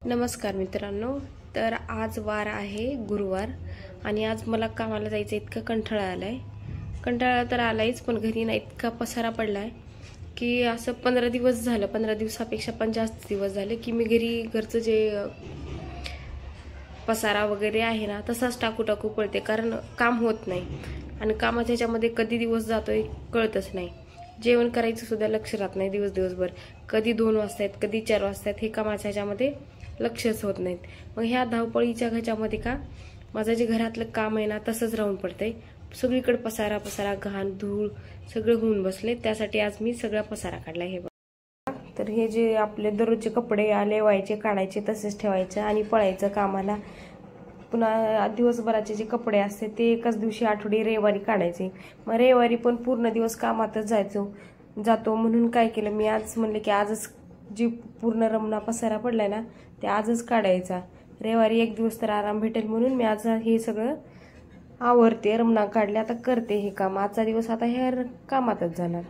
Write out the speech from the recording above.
नमस्कार मित्रांनो। तर आज वार आहे गुरुवार आणि आज मला कामाला जायचं इतका कंटाळा आलाय। कंटाळा तर आलायच, पण घरी ना इतका पसारा पडलाय की असं 15 दिवस झालं, 15 दिवसापेक्षा पण जास्त दिवस झाले की मी घरचं जे पसारा वगैरे आहे ना तसाच टाकू पडते, कारण काम होत नाही आणि कामाच्या ह्याच्यामध्ये कधी दिवस जातोय कळतच नाही। जेवण करायचं सुद्धा लक्ष राहत नाही दिवसभर, कधी 2 वाजतात कधी 4 वाजतात हे कामाच्या ह्याच्यामध्ये लक्षच होत नाहीत। मग ह्या धावपळीच्या ह्याच्यामध्ये का माझं जे घरातलं काम आहे ना तसंच राहून पडतंय। सगळीकडे पसारा घाण धूळ सगळं होऊन बसले। त्यासाठी आज मी सगळा पसारा काढलाय। हे बघा, तर हे जे आपले दररोजचे कपडे आले व्हायचे काढायचे तसेच ठेवायचे आणि पळायचं कामाला। पुन्हा दिवसभराचे जे कपडे असते ते एकाच दिवशी आठवडी रविवारी काढायचे। मग रविवारी पण पूर्ण दिवस कामातच जातो म्हणून काय केलं मी, आज म्हणले की आजच जी पूर्ण रमणा पसारा पडलाय ना ते आजच काढायचा। रविवारी एक दिवस तर आराम भेटेल म्हणून मी आज हे सगळं आवरते, रमणा काढले, आता करते हे काम। आजचा दिवस आता ह्या कामातच जाणार।